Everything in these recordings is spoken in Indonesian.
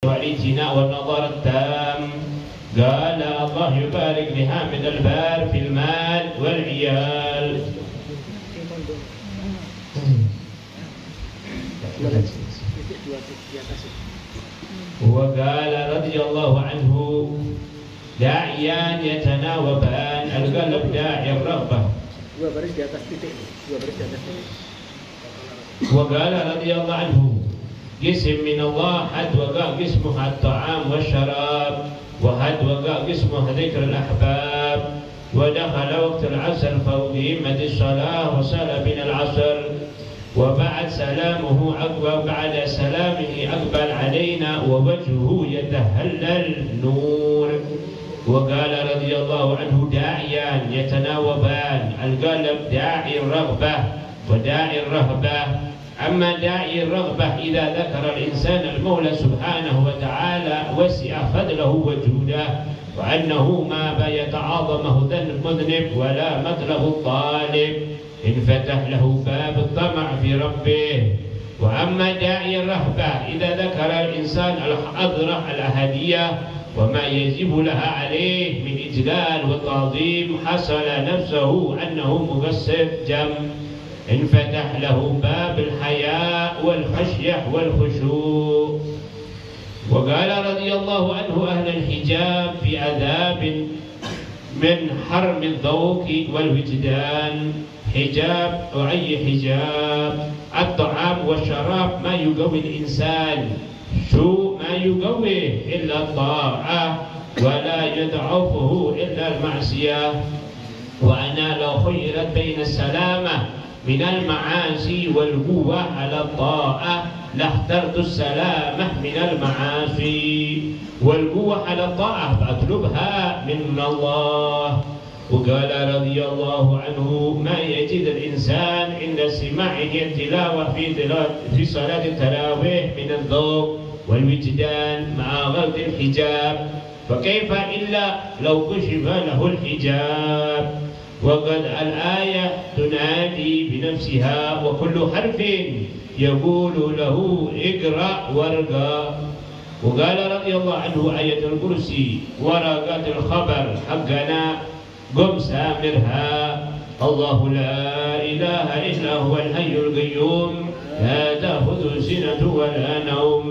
والاعتناء والنظر التام. قال الله يبارك لحامد البار في المال والعيال. وقال رضي الله عنه داعيان يتناوبان القلب داعي الرغبة. وقال رضي الله عنه قسم من الله حد وقع قسمه الطعام والشراب، وحد وقع قسمه ذكر الأحباب. ودخل وقت العصر فأقيمت الصلاة وصلى بنا العصر، وبعد سلامه بعد سلامه أقبل علينا ووجهه يتهلل نور. وقال رضي الله عنه داعيان يتناوبان القلب داعي الرغبة وداعي الرهبة. أما داعي الرغبة إذا ذكر الإنسان المولى سبحانه وتعالى وسع فضله وجوده، وأنه ما يتعاظمه المذنب ولا مطلب الطالب، انفتح له باب الطمع في ربه. وأما داعي الرهبة إذا ذكر الإنسان الأضرح الأحدية وما يجب لها عليه من إجلال وتعظيم، حصل نفسه أنه مقصر جم، انفتح له باب الحياء والخشية والخشوع. وقال رضي الله عنه أهل الحجاب في عذاب من حرم الذوق والوجدان. حجاب وأي حجاب؟ الطعام والشراب ما يقوي الإنسان، شو ما يقويه إلا الطاعة ولا يضعفه إلا المعصية. وأنا لو خيرت بين السلامة من المعاصي والقوة على الطاعة لاخترت السلامة من المعاصي، والقوة على الطاعة فأطلبها من الله. وقال رضي الله عنه ما يجد الإنسان عند سماعه التلاوة في صلاة التراويح من الذوق والوجدان مع غلط الحجاب، فكيف إلا لو كشف له الحجاب. وقد الآية تنادي بنفسها وكل حرف يقول له اقرأ وارقى. وقال رضي الله عنه آية الكرسي ورقات الخبر حقنا قم سامرها. الله لا إله إلا هو الحي القيوم لا تأخذه سنة ولا نوم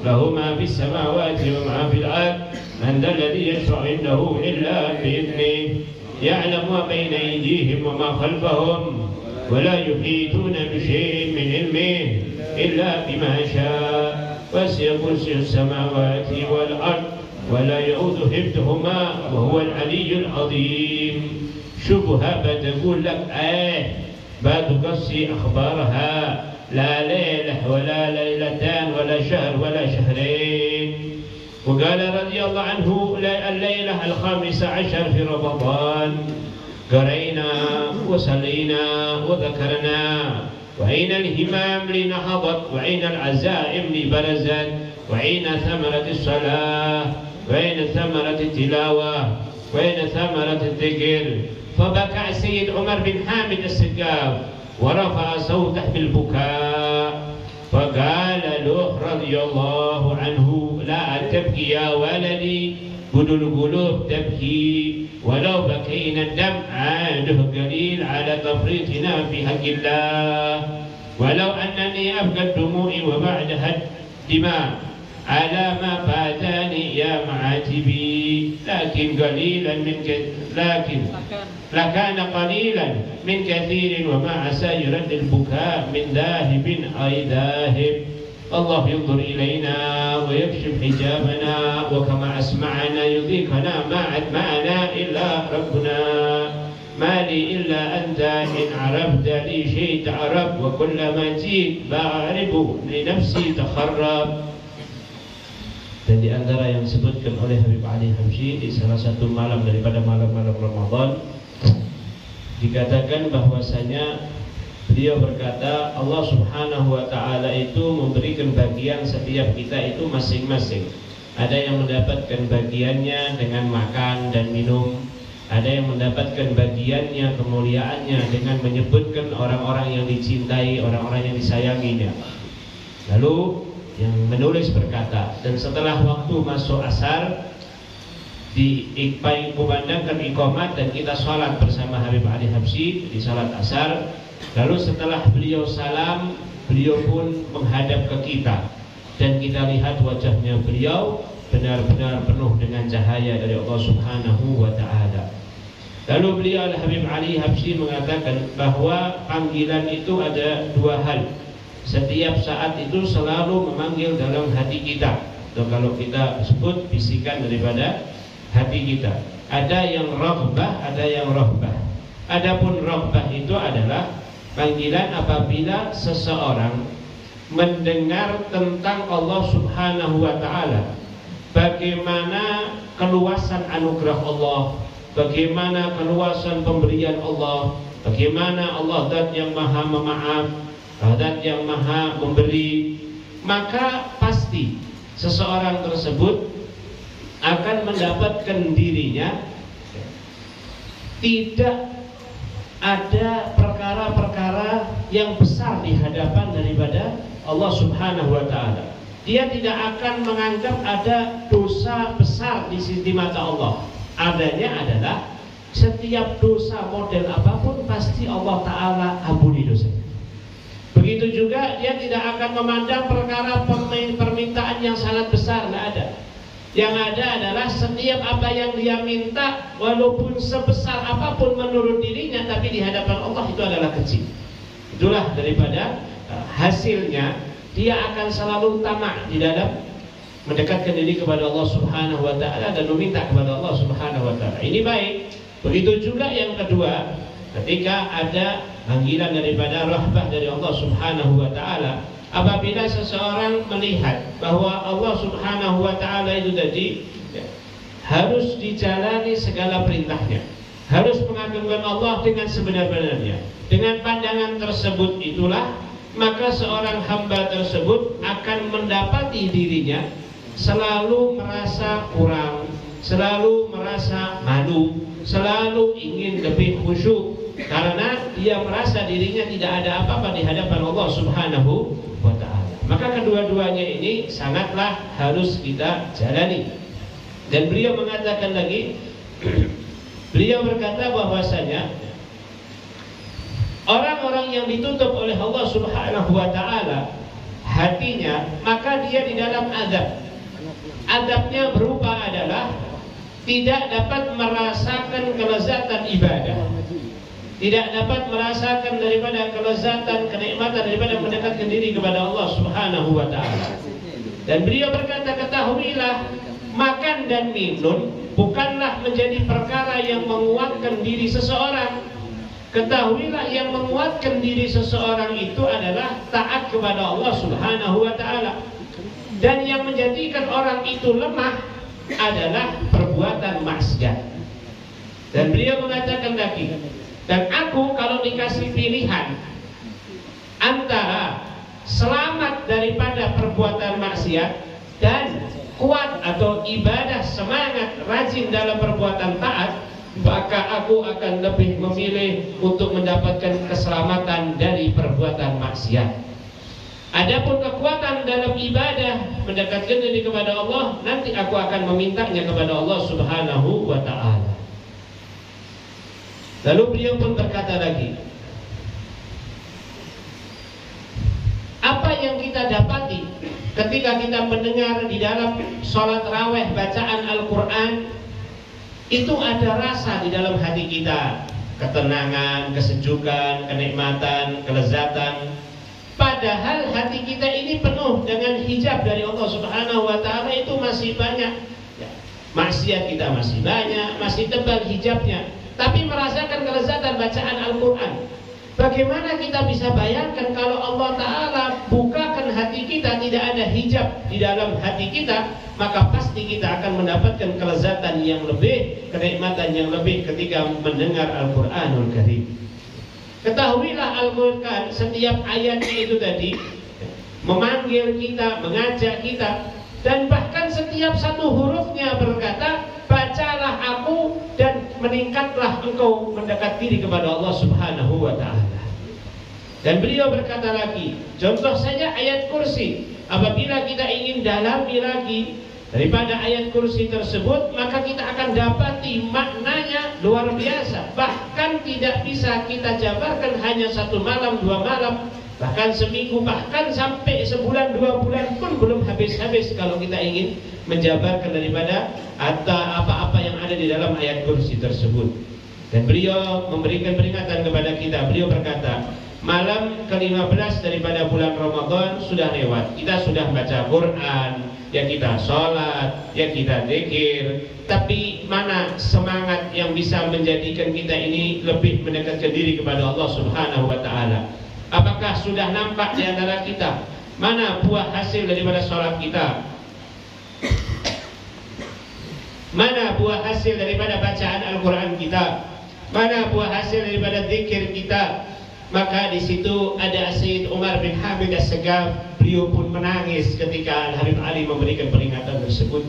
له ما في السماوات وما في الأرض من ذا الذي يشفع عنده إلا بإذنه يعلم ما بين أيديهم وما خلفهم ولا يحيطون بشيء من علمه إلا بما شاء وسع كرسي السماوات والأرض ولا يؤوده حفظهما وهو العلي العظيم. شبهة بتقول لك بتقصي أخبارها لا ليلة ولا ليلتان ولا شهر ولا شهرين. وقال رضي الله عنه الليلة 15 في رمضان قرينا وصلينا وذكرنا، وأين الهمام لنهضت وأين العزائم لبرزت وأين ثمرة الصلاة وأين ثمرة التلاوة وأين ثمرة الذكر. فبكى السيد عمر بن حامد السقاف ورفع صوته بالبكاء فقال له رضي الله عنه لا تبكي يا ولدي قل القلوب تبكي ولو بكينا الدم عاده قليل على تفريطنا في حق الله ولو أنني أبكى الدموع وبعدها الدماء على ما فاتني يا معاتبي لكن لكان قليلا من كثير وما عسى يرد البكاء من ذاهب أي ذاهب. الله ينظر إلينا ويكشف حجابنا وكما أسمعنا يذيقنا ما عد معنا إلا ربنا ما لي إلا أنت إن عرفت لي شيء تعرف وكلما جيت بعرف لنفسي تخرب. Dan di antara yang disebutkan oleh Habib Ali Habsyi di salah satu malam daripada malam-malam Ramadan dikatakan bahwasanya beliau berkata Allah Subhanahu wa Ta'ala itu memberikan bagian setiap kita itu masing-masing. Ada yang mendapatkan bagiannya dengan makan dan minum, ada yang mendapatkan bagiannya kemuliaannya dengan menyebutkan orang-orang yang dicintai, orang-orang yang disayanginya. Lalu yang menulis berkata, dan setelah waktu masuk asar dikumandangkan iqamat dan kita sholat bersama Habib Ali Habsyi di sholat asar. Lalu setelah beliau salam, beliau pun menghadap ke kita dan kita lihat wajahnya beliau benar-benar penuh dengan cahaya dari Allah Subhanahu wa ta'ala. Lalu beliau Habib Ali Habsyi mengatakan bahwa panggilan itu ada dua hal. Setiap saat itu selalu memanggil dalam hati kita, atau kalau kita sebut bisikan daripada hati kita. Ada yang raghbah, ada yang rahbah. Adapun raghbah itu adalah panggilan apabila seseorang mendengar tentang Allah Subhanahu wa ta'ala, bagaimana keluasan anugerah Allah, bagaimana keluasan pemberian Allah, bagaimana Allah zat yang maha memaaf, zat yang maha memberi, maka pasti seseorang tersebut akan mendapatkan dirinya tidak ada perkara-perkara yang besar di hadapan daripada Allah Subhanahu wa ta'ala. Dia tidak akan menganggap ada dosa besar di sisi mata Allah. Adanya adalah setiap dosa model apapun pasti Allah ta'ala ampuni dosanya. Begitu juga dia tidak akan memandang perkara permintaan yang sangat besar, tidak ada. Yang ada adalah setiap apa yang dia minta, walaupun sebesar apapun menurut dirinya, tapi di hadapan Allah itu adalah kecil. Itulah daripada hasilnya dia akan selalu tamak di dalam mendekatkan diri kepada Allah Subhanahu wa ta'ala dan meminta kepada Allah Subhanahu wa ta'ala. Ini baik. Begitu juga yang kedua, ketika ada panggilan daripada rahbah dari Allah Subhanahu wa ta'ala, apabila seseorang melihat bahwa Allah Subhanahu wa ta'ala itu tadi harus dijalani segala perintahnya, harus mengagungkan Allah dengan sebenar-benarnya, dengan pandangan tersebut itulah maka seorang hamba tersebut akan mendapati dirinya selalu merasa kurang, selalu merasa malu, selalu ingin lebih khusyuk, karena dia merasa dirinya tidak ada apa-apa di hadapan Allah Subhanahu wa ta'ala. Maka kedua-duanya ini sangatlah harus kita jalani. Dan beliau mengatakan lagi, beliau berkata bahwasanya orang-orang yang ditutup oleh Allah Subhanahu wa ta'ala hatinya, maka dia di dalam azab. Azabnya berupa adalah tidak dapat merasakan kelezatan ibadah, tidak dapat merasakan daripada kelezatan, kenikmatan daripada mendekatkan diri kepada Allah Subhanahu wa ta'ala. Dan beliau berkata, ketahuilah, makan dan minum bukanlah menjadi perkara yang menguatkan diri seseorang. Ketahuilah, yang menguatkan diri seseorang itu adalah taat kepada Allah Subhanahu wa ta'ala. Dan yang menjadikan orang itu lemah adalah perbuatan maksiat. Dan beliau mengatakan lagi, dan aku kalau dikasih pilihan antara selamat daripada perbuatan maksiat dan kuat atau ibadah, semangat, rajin dalam perbuatan taat, maka aku akan lebih memilih untuk mendapatkan keselamatan dari perbuatan maksiat. Adapun kekuatan dalam ibadah, mendekatkan diri kepada Allah, nanti aku akan memintanya kepada Allah Subhanahu wa ta'ala. Lalu beliau pun berkata lagi, apa yang kita dapati ketika kita mendengar di dalam sholat raweh bacaan Al-Quran, itu ada rasa di dalam hati kita, ketenangan, kesejukan, kenikmatan, kelezatan. Padahal hati kita ini penuh dengan hijab dari Allah Subhanahu wa ta'ala, itu masih banyak maksiat, kita masih banyak, masih tebal hijabnya, tapi merasakan kelezatan bacaan Al-Quran. Bagaimana kita bisa bayangkan kalau Allah Ta'ala bukakan hati kita, tidak ada hijab di dalam hati kita, maka pasti kita akan mendapatkan kelezatan yang lebih, kenikmatan yang lebih ketika mendengar Al-Quranul Karim. Ketahuilah Al-Quran, setiap ayatnya itu tadi memanggil kita, mengajak kita, dan bahkan setiap satu hurufnya berkata, bacalah aku dan meningkatlah engkau mendekat diri kepada Allah Subhanahu wa ta'ala. Dan beliau berkata lagi, contoh saja ayat kursi. apabila kita ingin dalami lagi daripada ayat kursi tersebut, maka kita akan dapati maknanya luar biasa. Bahkan tidak bisa kita jabarkan hanya 1 malam, 2 malam, bahkan seminggu, bahkan sampai sebulan, 2 bulan pun belum habis-habis kalau kita ingin menjabarkan daripada apa-apa yang ada di dalam ayat kursi tersebut. Dan beliau memberikan peringatan kepada kita. Beliau berkata, malam ke-15 daripada bulan Ramadan sudah lewat. Kita sudah baca Quran, ya kita sholat, ya kita zikir. Tapi mana semangat yang bisa menjadikan kita ini lebih mendekatkan diri kepada Allah Subhanahu wa ta'ala? Apakah sudah nampak di antara kita mana buah hasil daripada sholat kita? Mana buah hasil daripada bacaan Al-Quran kita? Mana buah hasil daripada zikir kita? Maka di situ ada Sayyid Umar bin Hamid As-Segaf. Beliau pun menangis ketika Al-Habib Ali memberikan peringatan tersebut.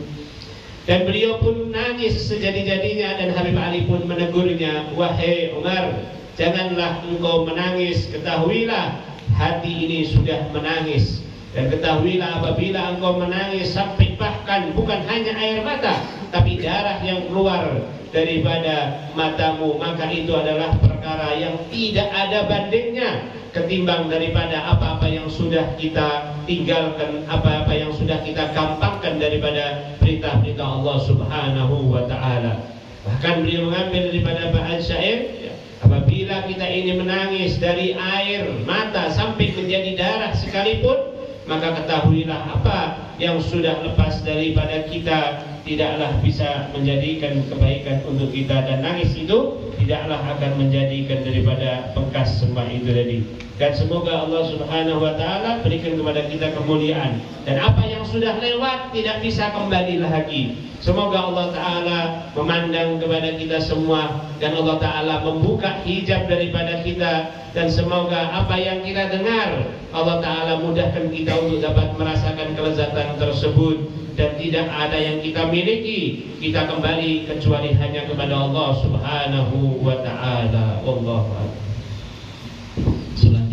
Dan beliau pun nangis sejadi-jadinya, dan Habib Ali pun menegurnya, wahai Umar, janganlah engkau menangis, ketahuilah hati ini sudah menangis. Dan ketahuilah apabila engkau menangis sampai bahkan bukan hanya air mata, tapi darah yang keluar daripada matamu, maka itu adalah perkara yang tidak ada bandingnya ketimbang daripada apa-apa yang sudah kita tinggalkan, apa-apa yang sudah kita gampangkan daripada perintah-perintah Allah Subhanahu wa ta'ala. Bahkan beliau mengambil daripada ba'al syair, apabila kita ini menangis dari air mata sampai menjadi darah sekalipun, maka ketahuilah apa yang sudah lepas daripada kita tidaklah bisa menjadikan kebaikan untuk kita, dan nangis itu tidaklah akan menjadikan daripada bekas semua itu tadi. Dan semoga Allah Subhanahu wa ta'ala berikan kepada kita kemuliaan, dan apa yang sudah lewat tidak bisa kembali lagi. Semoga Allah Ta'ala memandang kepada kita semua, dan Allah Ta'ala membuka hijab daripada kita, dan semoga apa yang kita dengar Allah Ta'ala mudahkan kita untuk dapat merasakan kelezatan tersebut, dan tidak ada yang kita miliki kita kembali kecuali hanya kepada Allah Subhanahu wa ta'ala. Wallahu a'lam.